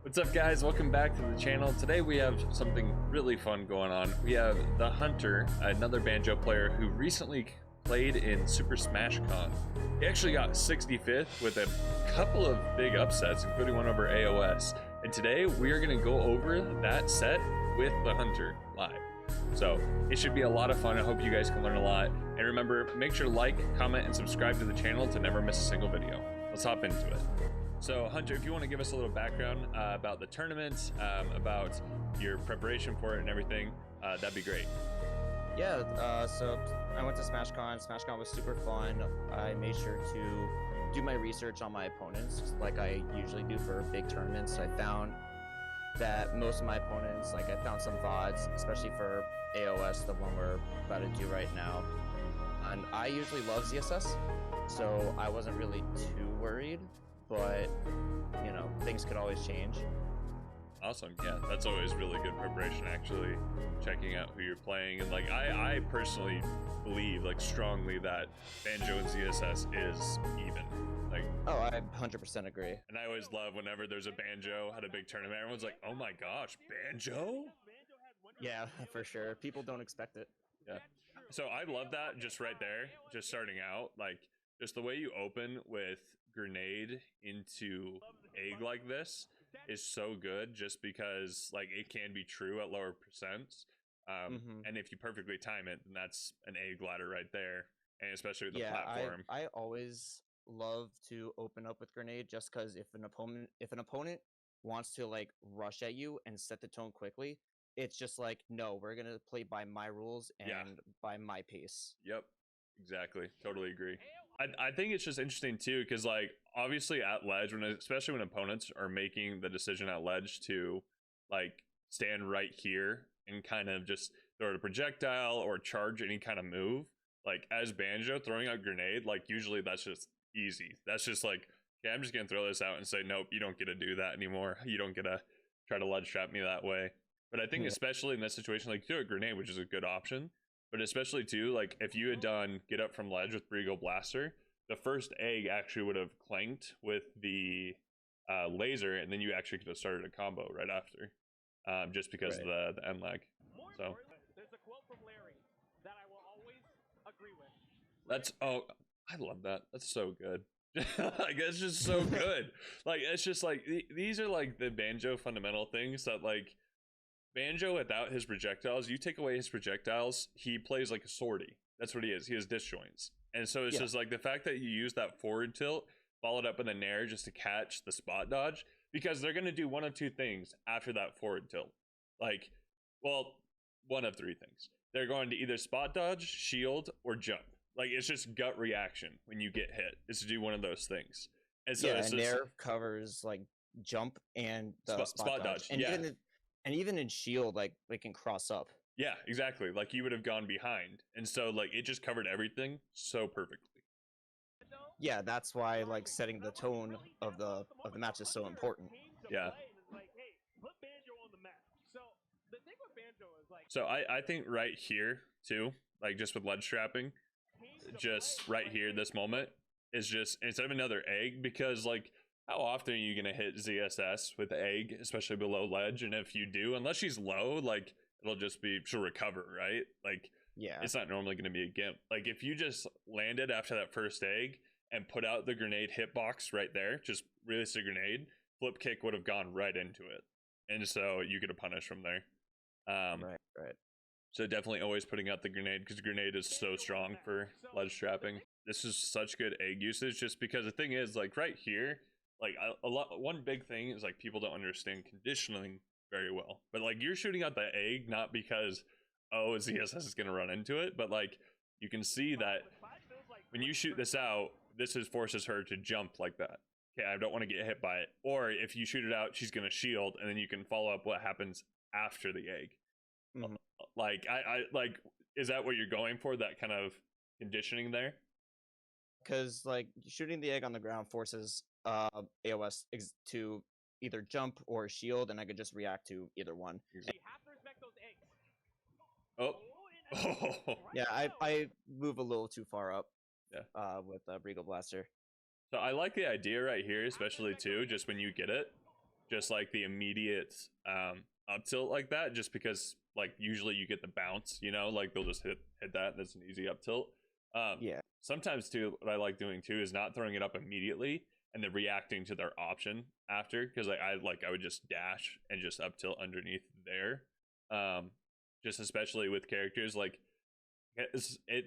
What's up, guys? Welcome back to the channel. Today we have something really fun going on. We have the Hunter, another Banjo player who recently played in Super Smash Con. He actually got 65th with a couple of big upsets, including one over AOS. And today we are going to go over that set with the Hunter live. So it should be a lot of fun. I hope you guys can learn a lot. And remember, make sure to like, comment, and subscribe to the channel to never miss a single video. Let's hop into it. So Hunter, if you want to give us a little background about the tournament, about your preparation for it and everything, that'd be great. Yeah, so I went to SmashCon. SmashCon was super fun. I made sure to do my research on my opponents, just like I usually do for big tournaments. I found that most of my opponents, I found some VODs, especially for AOS, the one we're about to do right now. And I usually love ZSS, so I wasn't really too worried. But you know, things could always change. Awesome. Yeah, that's always really good preparation, actually checking out who you're playing. And I personally believe strongly that Banjo and ZSS is even. Oh, I 100% agree. And I always love whenever there's a Banjo at a big tournament, everyone's like, oh my gosh, Banjo? Yeah, for sure. People don't expect it. Yeah. So I love that just right there, just starting out, just the way you open with grenade into egg like this is so good, just because it can be true at lower percents. And if you perfectly time it, then that's an egg ladder right there, and especially with the platform. I always love to open up with grenade, just because if an opponent wants to rush at you and set the tone quickly, it's just no, we're gonna play by my rules and by my pace. Yep, exactly, totally agree. I think it's just interesting too, because obviously at ledge, especially when opponents are making the decision at ledge to stand right here and kind of just throw a projectile or charge any kind of move, as Banjo throwing out grenade, usually that's just easy. That's just okay, I'm just gonna throw this out and say, nope, you don't get to do that anymore. You don't get to try to ledge trap me that way. But I think especially in this situation, do a grenade, which is a good option. But especially too, if you had done get up from ledge with Brigo Blaster, the first egg actually would have clanked with the laser, and then you actually could have started a combo right after, just because of the end lag. So there's a quote from Larry that I will always agree with. That's I love that. That's so good. It's just so good. It's just these are the Banjo fundamental things that Banjo, without his projectiles, you take away his projectiles, he plays like a swordy. That's what he is. He has disjoints. And so it's just the fact that you use that forward tilt followed up with a nair just to catch the spot dodge, because they're going to do one of two things after that forward tilt. Well, one of three things. They're going to either spot dodge, shield, or jump. It's just gut reaction when you get hit. It's to do one of those things. And so and nair covers jump and the spot dodge. And even in shield, they can cross up. Yeah, exactly. You would have gone behind. And so it just covered everything so perfectly. Yeah, that's why setting the tone of the match is so important. Yeah. So I think right here too, just with ledge trapping, just right here, this moment is just instead of another egg, because how often are you gonna hit ZSS with egg, especially below ledge? And if you do, unless she's low, it'll just be she'll recover, right? Yeah, it's not normally gonna be a gimp. If you just landed after that first egg and put out the grenade hitbox right there, just release a grenade, flip kick would have gone right into it, and so you get a punish from there. Right. So definitely always putting out the grenade, because grenade is so strong for ledge trapping. This is such good egg usage, just because the thing is right here, one big thing is people don't understand conditioning very well. But you're shooting out the egg not because ZSS is gonna run into it, but you can see that when you shoot this out, forces her to jump like that. Okay, I don't want to get hit by it. Or if you shoot it out, she's gonna shield, and then you can follow up what happens after the egg. Is that what you're going for? That kind of conditioning there? Because shooting the egg on the ground forces AOS to either jump or shield, and I could just react to either one. Yeah, I move a little too far up. With Brigo Blaster. So I like the idea right here, especially too, just when you get it, just like the immediate up tilt like that, just because like usually you get the bounce, you know, like they'll just hit that. That's an easy up tilt. Yeah. Sometimes too, what I like doing too is not throwing it up immediately and then reacting to their option after, because I would just dash and just up tilt underneath there. Just especially with characters like it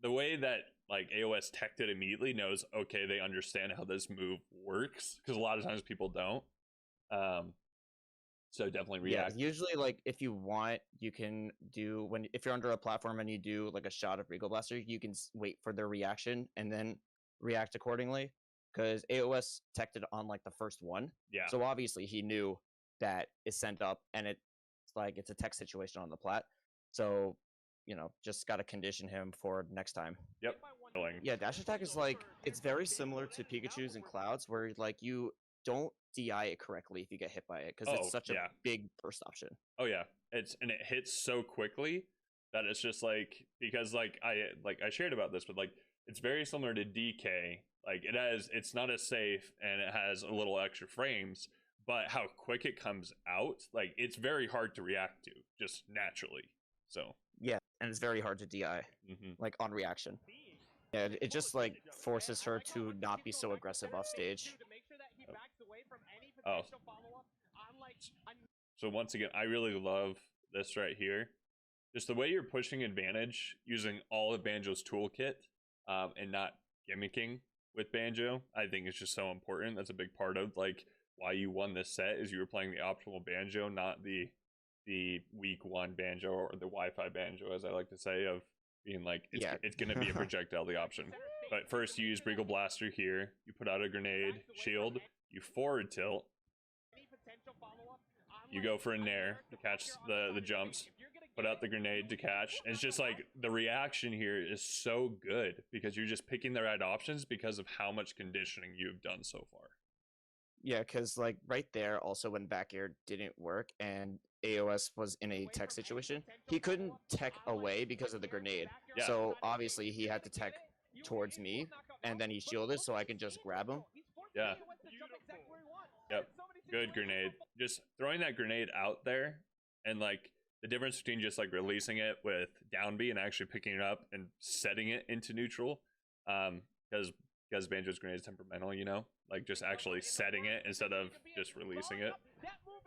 the way that like AOS teched it immediately knows, okay, they understand how this move works, because a lot of times people don't. So definitely react. Yeah, usually like if you want, you can do if you're under a platform and you do like a shot of Regal Blaster, you can wait for their reaction and then react accordingly. Because AOS teched it on like the first one. Yeah. So obviously he knew that it's sent up and it's like it's a tech situation on the plat. So, you know, just gotta condition him for next time. Yep. Yeah, dash attack is like it's very similar to Pikachu's and Cloud's, where like you don't DI it correctly if you get hit by it, because it's such a big burst option. Oh yeah, it hits so quickly that it's just like, because like I shared about this, but like it's very similar to DK. Like it's not as safe and it has a little extra frames, but how quick it comes out, like it's very hard to react to just naturally. So yeah, and it's very hard to DI like on reaction. Yeah, it just like forces her to not be so aggressive off stage. Oh. So once again, I really love this right here. Just the way you're pushing advantage using all of Banjo's toolkit, and not gimmicking with Banjo, I think is just so important. That's a big part of like why you won this set, is you were playing the optimal Banjo, not the week 1 Banjo, or the Wi-Fi Banjo, as I like to say, of being like it's gonna be a projectile the option. But first you use Regal Blaster here, you put out a grenade, shield, you forward tilt, you go for a nair to catch the jumps, put out the grenade to catch. And it's just like the reaction here is so good because you're just picking the right options because of how much conditioning you've done so far. Yeah, because like right there, also when back air didn't work and AOS was in a tech situation, he couldn't tech away because of the grenade. Yeah. So obviously he had to tech towards me, and then he shielded so I can just grab him. Yeah. Yep. Good grenade. Just throwing that grenade out there, and like the difference between just like releasing it with down B and actually picking it up and setting it into neutral, because Banjo's grenade is temperamental, you know, like just actually setting it instead of just releasing it.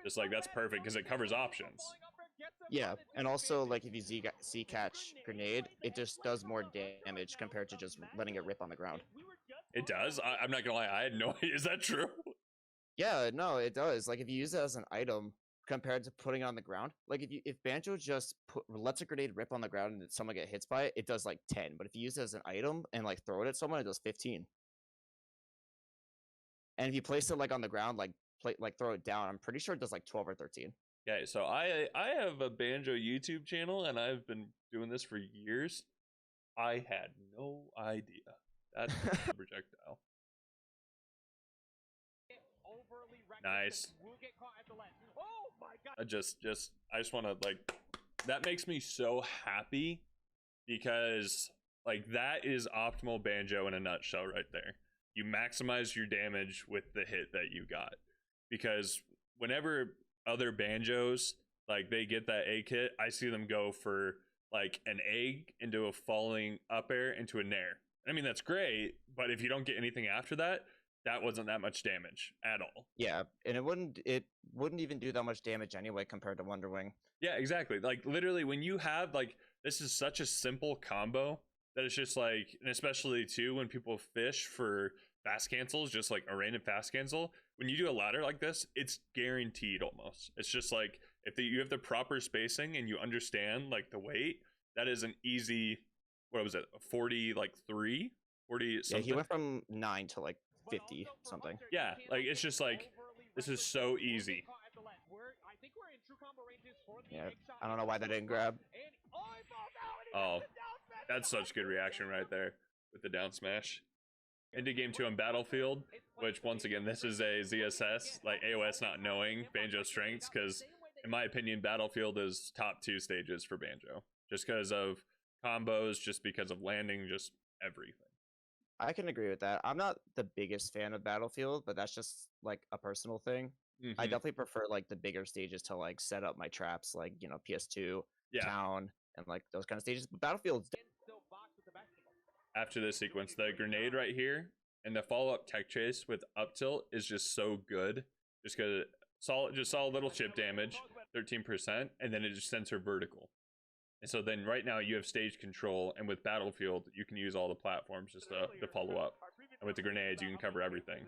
Just like that's perfect because it covers options. Yeah, and also like if you Z catch grenade, it just does more damage compared to just letting it rip on the ground. It does? I'm not gonna lie, I had no idea. Is that true? Yeah, no, it does. Like if you use it as an item compared to putting it on the ground, like if Banjo just lets a grenade rip on the ground and someone get hit by it, it does like 10. But if you use it as an item and like throw it at someone, it does 15. And if you place it like on the ground, like throw it down, I'm pretty sure it does like 12 or 13. Okay, so I have a Banjo YouTube channel and I've been doing this for years. I had no idea. That's a projectile. Nice. I just want to like, that makes me so happy because like that is optimal Banjo in a nutshell right there. You maximize your damage with the hit that you got, because whenever other Banjos like they get that egg hit, I see them go for like an egg into a falling up air into a nair. I mean, that's great, but if you don't get anything after that, that wasn't that much damage at all. Yeah, and it wouldn't even do that much damage anyway compared to Wonder Wing. Yeah, exactly. Like literally when you have like, this is such a simple combo that it's just like, and especially too when people fish for fast cancels, just like a random fast cancel, when you do a ladder like this, it's guaranteed almost. It's just like if you have the proper spacing and you understand like the weight, that is an easy, what was it, 40 like 3 40 something. Yeah, he went from 9 to like 50 something. Yeah, like it's just like, this is so easy. Yeah, I don't know why that didn't grab. Oh, that's such good reaction right there with the down smash. Into game 2 on Battlefield, which once again, this is a ZSS, like AOS not knowing Banjo's strengths, because in my opinion, Battlefield is top 2 stages for Banjo. Just because of combos, just because of landing, just everything. I can agree with that. I'm not the biggest fan of Battlefield, but that's just like a personal thing. I Mhm. definitely prefer like the bigger stages to like set up my traps, like PS2, Yeah. town, and like those kind of stages. But Battlefield's Still box with the best of them. After this sequence, the grenade right here and the follow-up tech chase with up tilt is just so good. Just because just saw a little chip damage, 13%, and then it just sends her vertical. And so then right now you have stage control, and with Battlefield, you can use all the platforms just to follow up. And with the grenades, you can cover everything.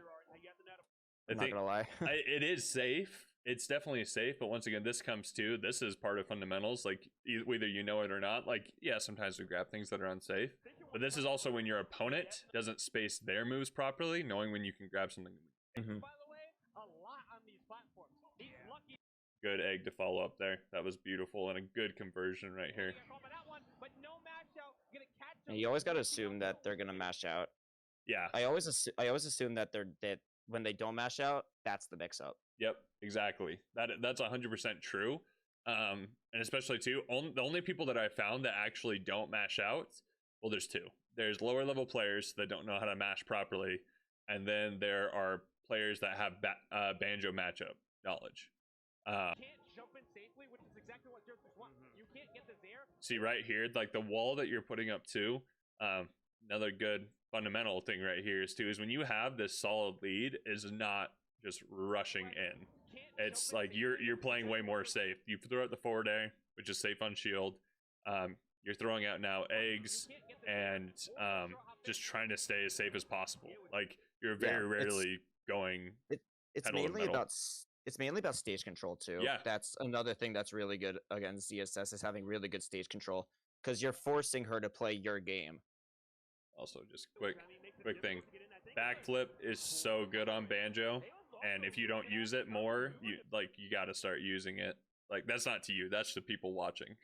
I'm not gonna lie. It is safe. It's definitely safe, but once again, this comes to this is part of fundamentals. Like whether you know it or not. Like yeah, sometimes we grab things that are unsafe, but this is also when your opponent doesn't space their moves properly, knowing when you can grab something. Mhm. By the way, a lot on these platforms. He's lucky. Good egg to follow up there. That was beautiful and a good conversion right here. But no match out. Gonna catch And him. you always gotta assume that they're gonna mash out. Yeah. I always assume that that when they don't mash out, that's the mix up. Yep, exactly. That's 100% true. And especially too, the only people that I found that actually don't mash out, well, there's two. There's lower level players that don't know how to mash properly, and then there are players that have Banjo matchup knowledge. Can't jump in safely, which is exactly what Jerks want. You can't get this air. See right here, like the wall that you're putting up too. Another good fundamental thing right here is when you have this solid lead, is not just rushing in. It's like you're playing way more safe. You throw out the forward air, which is safe on shield. You're throwing out now eggs and just trying to stay as safe as possible. Like you're very rarely going. It's pedal to mainly metal. about it's mainly about stage control too. Yeah. That's another thing that's really good against ZSS is having really good stage control because you're forcing her to play your game. Also, just quick thing. Backflip is so good on Banjo, and if you don't use it more, you got to start using it. Like that's not to you, that's to people watching.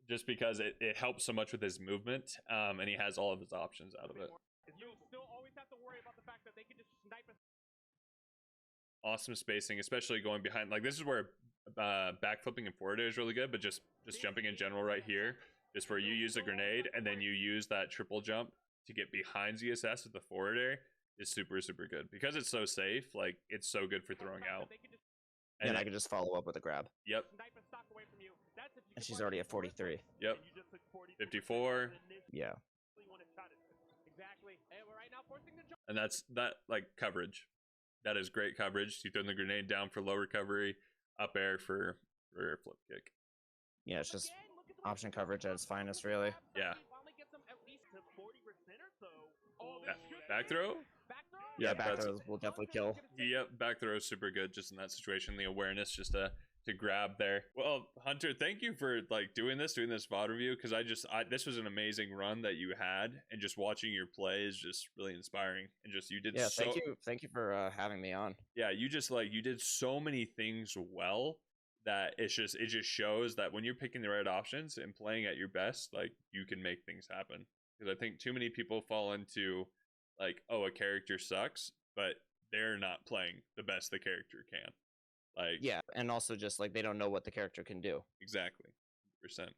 Just because it helps so much with his movement, and he has all of his options out of it. You still always have to worry about the fact that they can just snipe us. Awesome spacing, especially going behind. Like this is where backflipping and forward air is really good, but just jumping in general right here is where you use a grenade and then you use that triple jump to get behind ZSS with the forward air is super good because it's so safe. Like it's so good for throwing out. And I can just follow up with a grab. Yep. And she's already at 43. Yep. 54. Yeah. And that's like coverage. That is great coverage. You throw the grenade down for low recovery, up air for flip kick. Yeah, it's just option coverage at its finest, really. Yeah. Back throw? Yeah, back throws will definitely kill. Yep, back throw is super good just in that situation. The awareness just to grab there. Well, Hunter, thank you for like doing this VOD review because this was an amazing run that you had, and just watching your play is just really inspiring. And just you did thank you for having me on. Yeah, you did so many things well that it just shows that when you're picking the right options and playing at your best, like you can make things happen. Because I think too many people fall into like, oh, a character sucks, but they're not playing the best the character can. Like yeah, and also just like they don't know what the character can do. Exactly, 100%.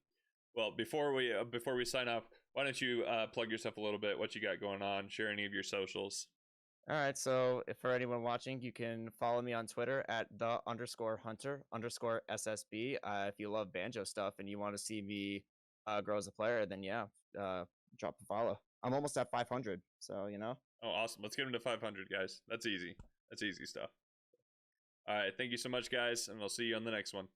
Well, before we sign off, why don't you plug yourself a little bit? What you got going on? Share any of your socials. All right, so if for anyone watching, you can follow me on Twitter at @the_hunter_SSB. If you love Banjo stuff and you want to see me grow as a player, then drop a follow. I'm almost at 500, so Oh, awesome! Let's get him to 500, guys. That's easy. That's easy stuff. All right, thank you so much, guys, and I'll see you on the next one.